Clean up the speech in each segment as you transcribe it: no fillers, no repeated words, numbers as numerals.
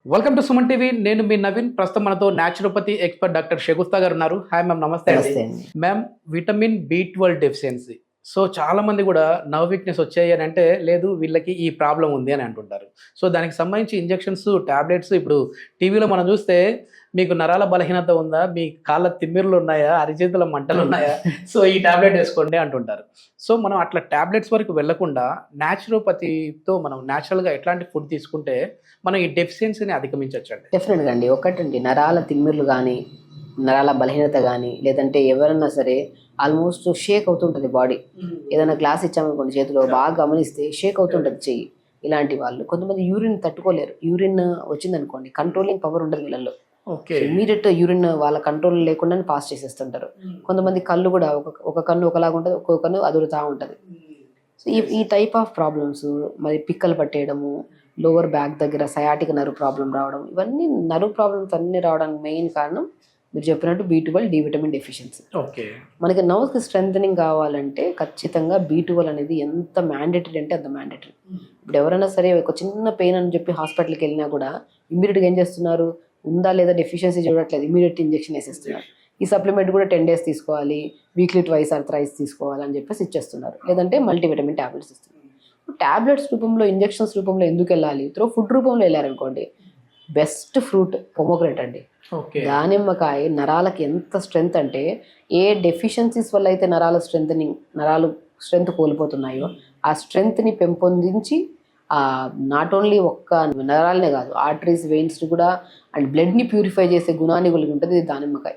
Welcome to Suman TV. నేను మీ నవీన్. ప్రస్తుతం మనతో న్యాచురోపతి ఎక్స్పర్ట్ డాక్టర్ షగుఫ్తా గారు ఉన్నారు. హాయ్ మ్యామ్, నమస్తే అండి. నమస్తే అండి. Ma'am, vitamin B12 deficiency. So చాలా మంది కూడా నర్వ్ వీక్నెస్ వచ్చాయి అని అంటే లేదు వీళ్ళకి ఈ ప్రాబ్లం ఉంది అని అంటుంటారు. సో దానికి సంబంధించి ఇంజెక్షన్స్, టాబ్లెట్స్ ఇప్పుడు టీవీలో మనం చూస్తే మీకు నరాల బలహీనత ఉందా, మీ కాళ్ళ తిమ్మిర్లు ఉన్నాయా, అరిచేతుల మంటలు ఉన్నాయా, సో ఈ టాబ్లెట్ వేసుకోండి అంటుంటారు. సో మనం అట్లా టాబ్లెట్స్ వరకు వెళ్లకుండా న్యాచురోపతితో మనం న్యాచురల్గా ఎట్లాంటి ఫుడ్ తీసుకుంటే మనం ఈ డెఫిషియన్సీని అధిగమించవచ్చండి? డెఫినెట్గా అండి. ఒకటండి, నరాల తిమ్మిర్లు కానీ, నరాల బలహీనత కానీ, లేదంటే ఎవరన్నా సరే ఆల్మోస్ట్ షేక్ అవుతుంటుంది బాడీ. ఏదైనా గ్లాస్ ఇచ్చామనుకోండి చేతిలో, బాగా గమనిస్తే షేక్ అవుతుంటుంది చెయ్యి. ఇలాంటి వాళ్ళు కొంతమంది యూరిన్ తట్టుకోలేరు. యూరిన్ వచ్చిందనుకోండి, కంట్రోలింగ్ పవర్ ఉండదు వీళ్ళల్లో. ఓకే, ఇమీడియట్ యూరిన్ వాళ్ళ కంట్రోల్ లేకుండానే పాస్ చేసేస్తుంటారు. కొంతమంది కళ్ళు కూడా ఒక కన్ను ఒకలాగా ఉంటుంది, ఒక్కొక్క కన్ను అదురుతా ఉంటుంది. సో ఈ టైప్ ఆఫ్ ప్రాబ్లమ్స్, మరి పిక్కలు పట్టేయడము, లోవర్ బ్యాక్ దగ్గర సయాటిక్ నర్వ్ ప్రాబ్లం రావడం, ఇవన్నీ నర్వ్ ప్రాబ్లమ్స్ అన్నీ రావడానికి మెయిన్ కారణం మీరు చెప్పినట్టు B12 D vitamin deficiency. Okay, మనకి నర్వ్స్కి స్ట్రెంథనింగ్ కావాలంటే ఖచ్చితంగా B12 అనేది ఎంత మ్యాండేటరీ అంటే అంత మ్యాండేటరీ. ఇప్పుడు ఎవరైనా సరే ఒక చిన్న పెయిన్ అని చెప్పి హాస్పిటల్కి వెళ్ళినా కూడా ఇమ్మీడియట్గా ఏం చేస్తున్నారు, ఉందా లేదా డెఫిషియన్సీ చూడట్లేదు, ఇమీడియట్ ఇంజెక్షన్ వేసేస్తున్నారు. ఈ సప్లిమెంట్ కూడా 10 days తీసుకోవాలి, వీక్లీ ట్వైస్ ఆర్ థ్రైస్ తీసుకోవాలి అని చెప్పేసి ఇచ్చేస్తున్నారు. లేదంటే మల్టీవిటమిన్ ట్యాబ్లెట్స్ ఇస్తున్నారు. ట్యాబ్లెట్స్ రూపంలో, ఇంజెక్షన్స్ రూపంలో ఎందుకు వెళ్ళాలి? ఫుడ్ రూపంలో వెళ్ళారనుకోండి, బెస్ట్ ఫ్రూట్ పొమోగ్రేట్ అండి. ఓకే, దానిమ్మకాయ నరాలకి ఎంత స్ట్రెంగ్త్ అంటే, ఏ డెఫిషియన్సీస్ వల్ల అయితే నరాలు స్ట్రెంగ్త్ కోల్పోతున్నాయో ఆ స్ట్రెంగ్త్ని పెంపొందించి నాట్ ఓన్లీ ఒక్క నరాలనే కాదు, ఆర్టరీస్, వెయిన్స్ని కూడా అండ్ బ్లడ్ని ప్యూరిఫై చేసే గుణాన్ని కలిగి ఉంటుంది ఇది దానిమ్మకాయ.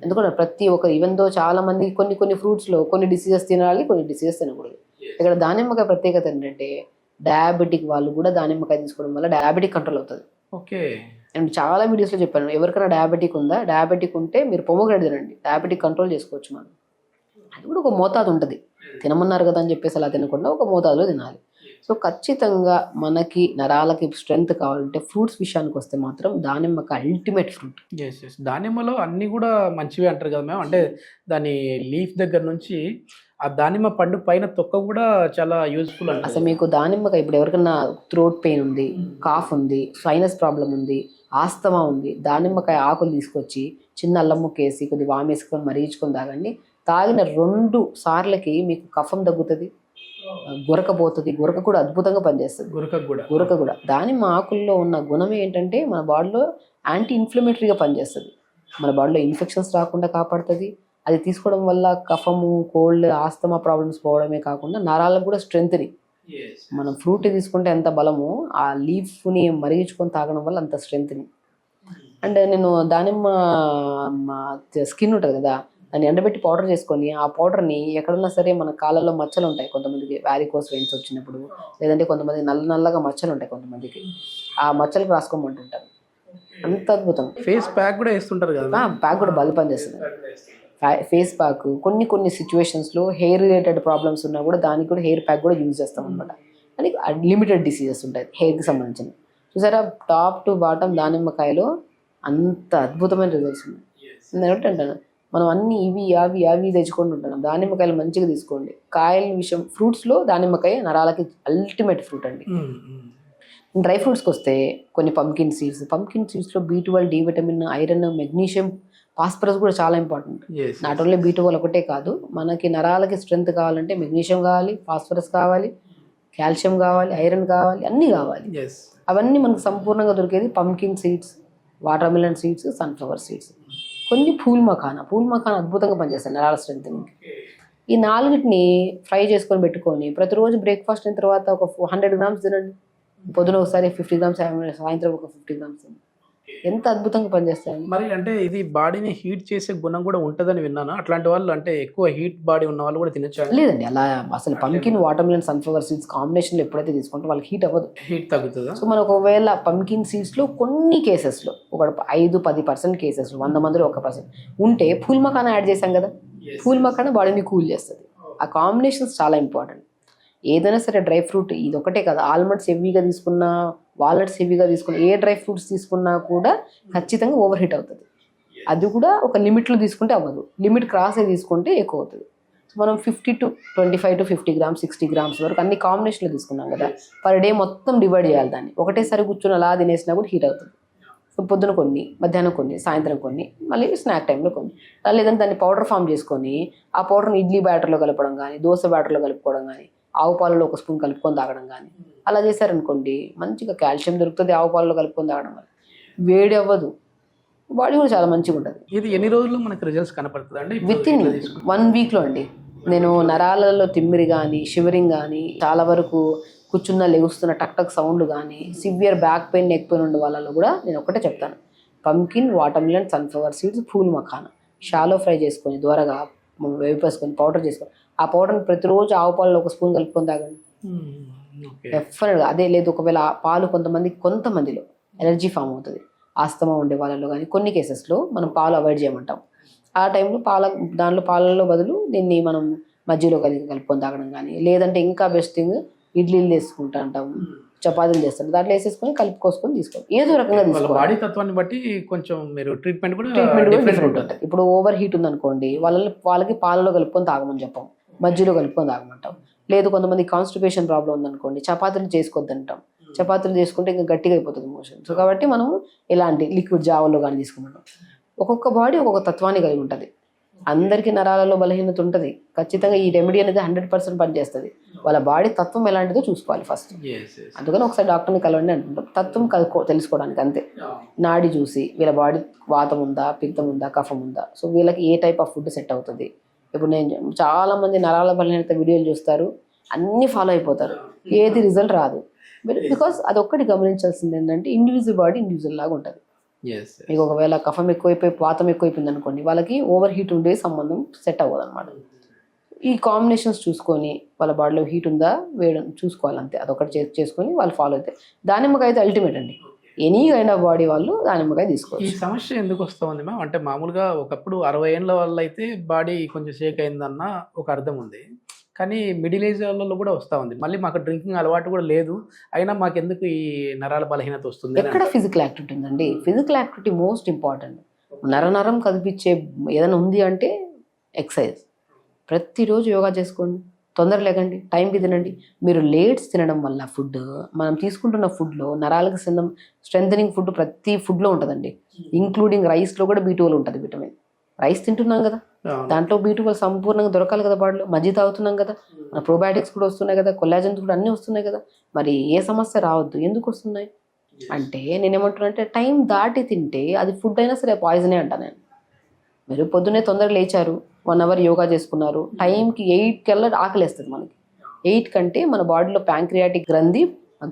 ఎందుకంటే ప్రతి ఒక్క ఈవెన్ దో చాలా మంది కొన్ని ఫ్రూట్స్లో కొన్ని డిసీజెస్ తినాలి, కొన్ని డిసీజెస్ తినకూడదు. ఇక్కడ దానిమ్మకాయ ప్రత్యేకత ఏంటంటే, డయాబెటిక్ వాళ్ళు కూడా దానిమ్మకాయ తీసుకోవడం వల్ల డయాబెటిక్ కంట్రోల్ అవుతుంది. ఓకే, అండ్ చాలా వీడియోస్లో చెప్పాను, ఎవరికైనా డయాబెటిక్ ఉందా, డయాబెటిక్ ఉంటే మీరు పొమోగ్రేట్ తినండి, డయాబెటిక్ కంట్రోల్ చేసుకోవచ్చు. మనం అది కూడా ఒక మోతాదు ఉంటుంది. తినమన్నారు కదా అని చెప్పేసి అలా తినకుండా ఒక మోతాదులో తినాలి. సో ఖచ్చితంగా మనకి నరాలకి స్ట్రెంగ్త్ కావాలంటే ఫ్రూట్స్ విషయానికి వస్తే మాత్రం దానిమ్మకాయ అల్టిమేట్ ఫ్రూట్. ఎస్ ఎస్, దానిమ్మలో అన్నీ కూడా మంచివి అంటారు కదా మ్యామ్. అంటే దాని లీఫ్ దగ్గర నుంచి ఆ దానిమ్మ పండు పైన తొక్క కూడా చాలా యూజ్ఫుల్ అంట. అసలు మీకు దానిమ్మకాయ ఇప్పుడు ఎవరికైనా థ్రోట్ పెయిన్ ఉంది, కాఫ్ ఉంది, సైనస్ ప్రాబ్లం ఉంది, ఆస్తమా ఉంది, దానిమ్మకాయ ఆకులు తీసుకొచ్చి చిన్న అల్లం ముక్కేసి కొద్దిగా వామేసుకొని మరిగించుకొని తాగండి. తాగిన 2 సార్లకి మీకు కఫం తగ్గుతుంది, గురక పోతుంది. గురక కూడా అద్భుతంగా పనిచేస్తుంది. గురక కూడా దానిమ్మ ఆకుల్లో ఉన్న గుణం ఏంటంటే, మన బాడీలో యాంటీ ఇన్ఫ్లమేటరీగా పనిచేస్తుంది. మన బాడీలో ఇన్ఫెక్షన్స్ రాకుండా కాపాడుతుంది. అది తీసుకోవడం వల్ల కఫము, కోల్డ్, ఆస్తమా ప్రాబ్లమ్స్ పోవడమే కాకుండా నరాలకు కూడా స్ట్రెంగ్త్ని. మనం ఫ్రూట్ తీసుకుంటే ఎంత బలమో ఆ లీఫ్ని మరిగించుకొని తాగడం వల్ల అంత స్ట్రెంగ్త్ని. అండ్ నేను దానిమ్మ స్కిన్ ఉంటుంది కదా, దాన్ని ఎండబెట్టి పౌడర్ చేసుకొని ఆ పౌడర్ని ఎక్కడన్నా సరే, మన కాళ్ళలో మచ్చలు ఉంటాయి కొంతమందికి, వ్యారికోస్ వెయిన్స్ వచ్చినప్పుడు, లేదంటే కొంతమంది నల్లగా మచ్చలు ఉంటాయి కొంతమందికి, ఆ మచ్చలకు రాసుకోమంటుంటారు. అంత అద్భుతం. ఫేస్ ప్యాక్ కూడా వేస్తుంటారు కదా, ప్యాక్ కూడా బలి పనిచేస్తుంది. ఫేస్ ప్యాక్ కొన్ని సిచ్యువేషన్స్లో హెయిర్ రిలేటెడ్ ప్రాబ్లమ్స్ ఉన్నా కూడా దానికి కూడా హెయిర్ ప్యాక్ కూడా యూజ్ చేస్తాం అనమాట. అని లిమిటెడ్ డిసీజెస్ ఉంటాయి హెయిర్కి సంబంధించిన. చూసారా, టాప్ టు బాటమ్ దానిమ్మకాయలో అంత అద్భుతమైన రిజల్ట్స్ ఉన్నాయి. అంటాను మనం అన్ని ఇవి తెచ్చుకొని ఉంటున్నాం. దానిమ్మకాయలు మంచిగా తీసుకోండి. కాయల విషయం, ఫ్రూట్స్లో దానిమ్మకాయ నరాలకి అల్టిమేట్ ఫ్రూట్ అండి. డ్రై ఫ్రూట్స్కి వస్తే కొన్ని పంకిన్ సీడ్స్లో B12, D vitamin, iron, magnesium, phosphorus కూడా చాలా ఇంపార్టెంట్. నాట్ ఓన్లీ B12 ఒకటే కాదు, మనకి నరాలకి స్ట్రెంగ్త్ కావాలంటే మెగ్నీషియం కావాలి, ఫాస్ఫరస్ కావాలి, కాల్షియం కావాలి, ఐరన్ కావాలి, అన్నీ కావాలి. అవన్నీ మనకు సంపూర్ణంగా దొరికేది pumpkin seeds, watermelon seeds, sunflower seeds, కొన్ని పూల్ మఖానా అద్భుతంగా పనిచేస్తాయి నరాల స్ట్రెంగ్త్ని. ఈ 4టిని ఫ్రై చేసుకొని పెట్టుకొని ప్రతిరోజు బ్రేక్ఫాస్ట్ అయిన తర్వాత ఒక 100 grams తినండి. పొద్దున ఒకసారి 50 grams, సాయంత్రం ఒక 50 grams. ఎంత అద్భుతంగా పనిచేస్తాయి. మరి అంటే ఇది బాడీని హీట్ చేసే గుణం కూడా ఉంటుందని విన్నాను. అట్లాంటి వాళ్ళు, అంటే ఎక్కువ హీట్ బాడీ ఉన్న వాళ్ళు కూడా తినచ్చు? లేదండి, అలా అసలు pumpkin, water melon, sunflower seeds కాంబినేషన్లో ఎప్పుడైతే తీసుకుంటే వాళ్ళకి హీట్ అవ్వదు, హీట్ తగ్గుతుందా? సో మనకు ఒకవేళ పంకిన్ సీడ్స్లో కొన్ని కేసెస్లో, ఒక 5-10% కేసెస్లో, 100 మందిలో 1% ఉంటే పూల్ మఖానా యాడ్ చేశాం కదా, పూల్ మఖానా బాడీని కూల్ చేస్తుంది. ఆ కాంబినేషన్స్ చాలా ఇంపార్టెంట్. ఏదైనా సరే డ్రై ఫ్రూట్ ఇది ఒకటే కాదు, ఆల్మండ్స్ హెవీగా తీసుకున్నా, వాల్నట్స్ హెవీగా తీసుకున్నా, ఏ డ్రై ఫ్రూట్స్ తీసుకున్నా కూడా ఖచ్చితంగా ఓవర్ హీట్ అవుతుంది. అది కూడా ఒక లిమిట్లో తీసుకుంటే అవ్వదు, లిమిట్ క్రాస్ అయి తీసుకుంటే ఎక్కువ అవుతుంది. సో మనం 25 to 50 grams 60 grams వరకు అన్ని కాంబినేషన్లో తీసుకున్నాం కదా, పర్ డే మొత్తం డివైడ్ చేయాలి దాన్ని. ఒకటేసారి కూర్చొని అలా తినేసినా కూడా హీట్ అవుతుంది. సో పొద్దున కొన్ని, మధ్యాహ్నం కొన్ని, సాయంత్రం కొన్ని, మళ్ళీ స్నాక్ టైంలో కొన్ని. లేదంటే దాన్ని పౌడర్ ఫామ్ చేసుకొని ఆ పౌడర్ని ఇడ్లీ బ్యాటర్లో కలపడం కానీ, దోశ బ్యాటర్లో కలుపుకోవడం కానీ, ఆవు పాలలో ఒక స్పూన్ కలుపుకొని తాగడం కానీ అలా చేశారనుకోండి, మంచిగా కాల్షియం దొరుకుతుంది. ఆవు పాలలో కలుపుకొని తాగడం వల్ల వేడి అవ్వదు, బాడీ కూడా చాలా మంచిగా ఉంటుంది. ఇది ఎన్ని రోజుల్లో మనకి రిజల్ట్స్ కనపడుతుంది అండి? విత్ ఇన్ 1 వీక్లో అండి. నేను నరాలలో తిమ్మిరి కానీ, షివరింగ్ కానీ, చాలా వరకు కూర్చున్న లెగుస్తున్న టక్ టక్ సౌండ్ కానీ, severe back pain, neck pain ఉండే వాళ్ళలో కూడా నేను ఒకటే చెప్తాను, pumpkin, watermelon, sunflower seeds, phool makhana shallow fry చేసుకొని దూరగా వేపేసుకొని పౌడర్ చేసుకొని ఆ పౌడర్ని ప్రతిరోజు ఆవు పాలలో ఒక స్పూన్ కలుపుకొని తాగండి. డెఫినెట్గా అదే. లేదు ఒకవేళ ఆ పాలు కొంతమందిలో ఎలర్జీ ఫామ్ అవుతుంది, ఆస్తమా ఉండే వాళ్ళలో కానీ కొన్ని కేసెస్లో మనం పాలు అవాయిడ్ చేయమంటాం. ఆ టైంలో దాంట్లో పాలల్లో బదులు దీన్ని మనం మజ్జిగలో కలుపుకొని తాగడం కానీ, లేదంటే ఇంకా బెస్ట్ థింగ్ ఇడ్లీలు చేసుకుంటా అంటాం, చపాతీలు చేస్తాం, దాంట్లో వేసేసుకొని కలుపుకోసుకొని తీసుకోవాలి. ఏదో రకంగా తీసుకోవాలి. బాడీ తత్వాన్ని బట్టి కొంచెం మీరు ట్రీట్మెంట్ కూడా డిఫరెంట్ ఉంటుంది. ఇప్పుడు ఓవర్ హీట్ ఉందనుకోండి, వాళ్ళకి పాలలో కలుపుకొని తాగమని చెప్పాం, మజ్జిగలో కలుపుకొని తాగమంటాం. లేదు కొంతమంది కాన్స్టిపేషన్ ప్రాబ్లం ఉందనుకోండి, చపాతీలు చేసుకోవద్దంటాం. చపాతీలు చేసుకుంటే ఇంకా గట్టిగా అయిపోతుంది మోషన్. సో కాబట్టి మనం ఇలాంటి లిక్విడ్ జావలో కానీ తీసుకుంటాం. ఒక్కొక్క బాడీ ఒక్కొక్క తత్వాన్ని కలిగి ఉంటుంది. అందరికీ నరాలలో బలహీనత ఉంటుంది. ఖచ్చితంగా ఈ రెమెడీ అనేది 100% పనిచేస్తుంది. వాళ్ళ బాడీ తత్వం ఎలాంటిదో చూసుకోవాలి ఫస్ట్. అందుకని ఒకసారి డాక్టర్ని కలవండి అంటుంటాం, తత్వం తెలుసుకోవడానికి అంతే. నాడి చూసి వీళ్ళ బాడీ వాతం ఉందా, పిత్తం ఉందా, కఫం ఉందా, సో వీళ్ళకి ఏ టైప్ ఆఫ్ ఫుడ్ సెట్ అవుతుంది. ఇప్పుడు నేను చాలామంది నరాల బలహీనత వీడియోలు చూస్తారు, అన్నీ ఫాలో అయిపోతారు, ఏది రిజల్ట్ రాదు. బికాస్ అది ఒక్కటి గమనించాల్సింది ఏంటంటే ఇండివిజువల్ బాడీ ఇండివిజువల్ లాగా ఉంటుంది. మీకు ఒకవేళ కఫం ఎక్కువైపోయి వాతం ఎక్కువైపోయింది అనుకోండి, వాళ్ళకి ఓవర్ హీట్ ఉండే సంబంధం సెట్ అవ్వదు అనమాట. ఈ కాంబినేషన్స్ చూసుకొని వాళ్ళ బాడీలో హీట్ ఉందా వేడి చూసుకోవాలి అంతే. అదొకటి చేసుకొని వాళ్ళు ఫాలో అయితే దానిమ్మకాయ అయితే అల్టిమేట్ అండి. ఎనీ కైండ్ ఆఫ్ బాడీ వాళ్ళు దానిమ్మకాయ తీసుకోవచ్చు. ఈ సమస్య ఎందుకు వస్తుంది మ్యామ్ అంటే మామూలుగా ఒకప్పుడు 60 ఏళ్ళ వల్ల అయితే బాడీ కొంచెం షేక్ అయిందన్న ఒక అర్థం ఉంది, కానీ మిడిల్ ఏజ్ వాళ్ళలో కూడా వస్తూ ఉంది. మళ్ళీ మాకు డ్రింకింగ్ అలవాటు కూడా లేదు, అయినా మాకు ఎందుకు ఈ నరాల బలహీనత వస్తుంది? ఎక్కడ ఫిజికల్ యాక్టివిటీ ఉందండి? Physical activity most important. నరం కదిపించే ఏదైనా ఉంది అంటే ఎక్సర్సైజ్. ప్రతిరోజు యోగా చేసుకోండి, తొందర లేకండి, టైంకి తినండి. మీరు లేట్స్ తినడం వల్ల ఫుడ్ మనం తీసుకుంటున్న ఫుడ్లో నరాలకు స్ట్రెంథనింగ్ ఫుడ్ ప్రతి ఫుడ్లో ఉంటుందండి. ఇంక్లూడింగ్ రైస్లో కూడా B12 ఉంటుంది, విటమిన్. రైస్ తింటున్నాం కదా, దాంట్లో B12 సంపూర్ణంగా దొరకాలి కదా బాడీలో. మజ్జిగ తాగుతున్నాం కదా, మన ప్రోబయాటిక్స్ కూడా వస్తున్నాయి కదా, కొల్లాజన్స్ కూడా అన్నీ వస్తున్నాయి కదా. మరి ఏ సమస్య రావద్దు. ఎందుకు వస్తున్నాయి అంటే నేనేమంటున్నా అంటే టైం దాటి తింటే అది ఫుడ్ అయినా సరే పాయిజనే అంటా నేను. మీరు పొద్దున్నే తొందరగా లేచారు, 1 అవర్ యోగా చేసుకున్నారు, టైంకి 8 కల్లా ఆకలేస్తుంది మనకి. 8 కంటే మన బాడీలో ప్యాంక్రియాటిక్ గ్రంథి,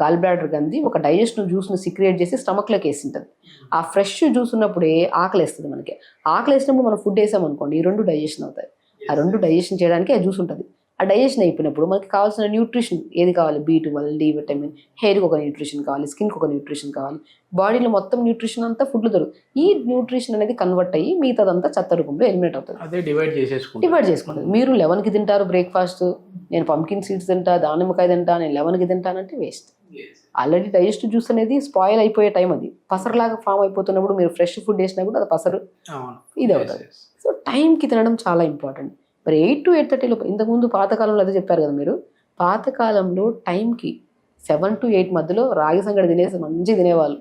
గాల్ బ్లాడర్ గ్రంథి ఒక డైజెషన్ జ్యూస్ను సిక్రియేట్ చేసి స్టమక్లోకి వేసింటుంది. ఆ ఫ్రెష్ జ్యూస్ ఉన్నప్పుడే ఆకలేస్తుంది మనకి. ఆకలేసినప్పుడు మనం ఫుడ్ వేసామనుకోండి, ఈ 2 డైజెషన్ అవుతాయి. ఆ 2 డైజెషన్ చేయడానికి ఆ జ్యూస్ ఉంటుంది. ఆ డైజెషన్ అయిపోయినప్పుడు మనకి కావాల్సిన న్యూట్రిషన్ ఏది కావాలి, B12, D విటమిన్, హెయిర్కి ఒక న్యూట్రిషన్ కావాలి, స్కిన్కి ఒక న్యూట్రిషన్ కావాలి, బాడీలో మొత్తం న్యూట్రిషన్ అంతా ఫుడ్లో దొరుకుతుంది. ఈ న్యూట్రిషన్ అనేది కన్వర్ట్ అయ్యి మిగతాదంతా చెత్త రూపంలో ఎలిమినేట్ అవుతుంది. అదే డివైడ్ చేసుకుంటుంది. మీరు 11కి తింటారు బ్రేక్ఫాస్ట్, నేను పంకిన్ సీడ్స్ తింటా, దానిమ్మకాయ తింటా, నేను 11కి తింటానంటే వేస్ట్. ఆల్రెడీ డైజెస్టివ్ జ్యూస్ అనేది స్పాయిల్ అయిపోయే టైం, అది పసరులాగా ఫామ్ అయిపోతున్నప్పుడు మీరు ఫ్రెష్ ఫుడ్ వేసినా కూడా అది పసరు ఇది అవుతుంది. సో టైంకి తినడం చాలా ఇంపార్టెంట్. మరి 8 to 8:30 ఇంతకుముందు పాతకాలంలో అదే చెప్పారు కదా మీరు, పాతకాలంలో టైంకి 7 to 8 మధ్యలో రాగి సంగటి తినేసి మంచిగా తినేవాళ్ళు.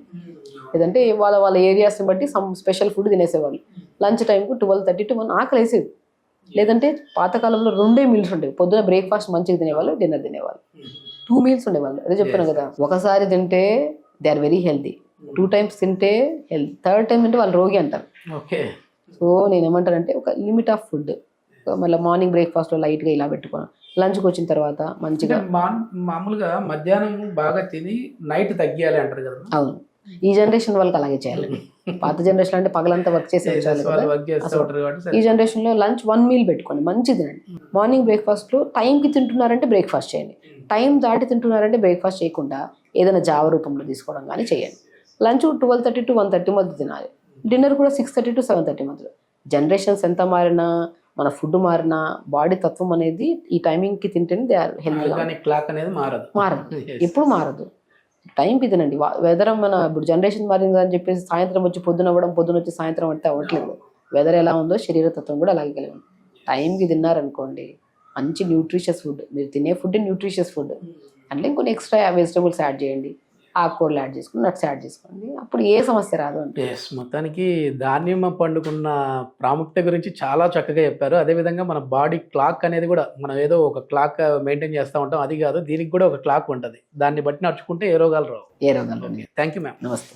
లేదంటే వాళ్ళ ఏరియాస్ని బట్టి స్పెషల్ ఫుడ్ తినేసేవాళ్ళు. లంచ్ టైంకు 12:30 to 1 ఆకలి వేసేది. లేదంటే పాతకాలంలో 2 మీల్స్ ఉండేవి. పొద్దున బ్రేక్ఫాస్ట్ మంచిగా తినేవాళ్ళు, డిన్నర్ తినేవాళ్ళు. 2 మీల్స్ ఉండేవాళ్ళు. అదే చెప్తున్నాను కదా, ఒకసారి తింటే they are very healthy, 2 times తింటే హెల్తీ, 3rd time తింటే వాళ్ళు రోగి అంటారు. సో నేను ఏమంటానంటే ఒక లిమిట్ ఆఫ్ ఫుడ్, మళ్ళీ మార్నింగ్ బ్రేక్ఫాస్ట్లో లైట్గా ఇలా పెట్టుకోవాలి, లంచ్కి వచ్చిన తర్వాత మంచిగా. మామూలుగా మధ్యాహ్నం బాగా తిని నైట్ తగ్గియాలి అంటారు కదా. అవును, ఈ జనరేషన్ వాళ్ళకి అలాగే చేయాలి. పాత జనరేషన్ అంటే పగలంతా వర్క్ చేసే ఈ జనరేషన్లో లంచ్ 1 meal పెట్టుకోండి, మంచి తినండి. మార్నింగ్ బ్రేక్ఫాస్ట్లో టైంకి తింటున్నారంటే బ్రేక్ఫాస్ట్ చేయండి, టైం దాటి తింటున్నారంటే బ్రేక్ఫాస్ట్ చేయకుండా ఏదైనా జావ రూపంలో తీసుకోవడం కానీ చేయండి. లంచ్ 12:30 to 1:30 మధ్య తినాలి, డిన్నర్ కూడా 6:30 to 7:30 మధ్యలో. జనరేషన్స్ ఎంత మారినా, మన ఫుడ్ మారినా, బాడీ తత్వం అనేది ఈ టైమింగ్కి తింటేనే దే ఆర్ హెల్తీగా. క్లాక్ అనేది మారదు, ఎప్పుడు మారదు. టైంకి తినండి. వెదర్ మన ఇప్పుడు జనరేషన్ మారింది అని చెప్పేసి సాయంత్రం వచ్చి పొద్దున అవ్వడం, పొద్దున వచ్చి సాయంత్రం అంటే అవ్వట్లేదు. వెదర్ ఎలా ఉందో శరీర తత్వం కూడా అలాగే కలిగి ఉంది. టైంకి తిన్నారనుకోండి మంచి న్యూట్రిషియస్ ఫుడ్, మీరు తినే ఫుడ్ న్యూట్రిషియస్ ఫుడ్, అంటే ఇంకొన్ని ఎక్స్ట్రా వెజిటబుల్స్ యాడ్ చేయండి, ఆకుకూరలు యాడ్ చేసుకోండి, నట్స్ యాడ్ చేసుకోండి, అప్పుడు ఏ సమస్య రాదు అంటే. ఎస్, మొత్తానికి దానిమ్మ పండుకున్న ప్రాముఖ్యత గురించి చాలా చక్కగా చెప్పారు. అదేవిధంగా మన బాడీ క్లాక్ అనేది కూడా మనం ఏదో ఒక క్లాక్ మెయింటైన్ చేస్తూ ఉంటాం, అది కాదు, దీనికి కూడా ఒక క్లాక్ ఉంటుంది. దాన్ని బట్టి నడుచుకుంటే ఏ రోగాలు రావు. ఏ రోగాలు. Thank you ma'am. నమస్తే.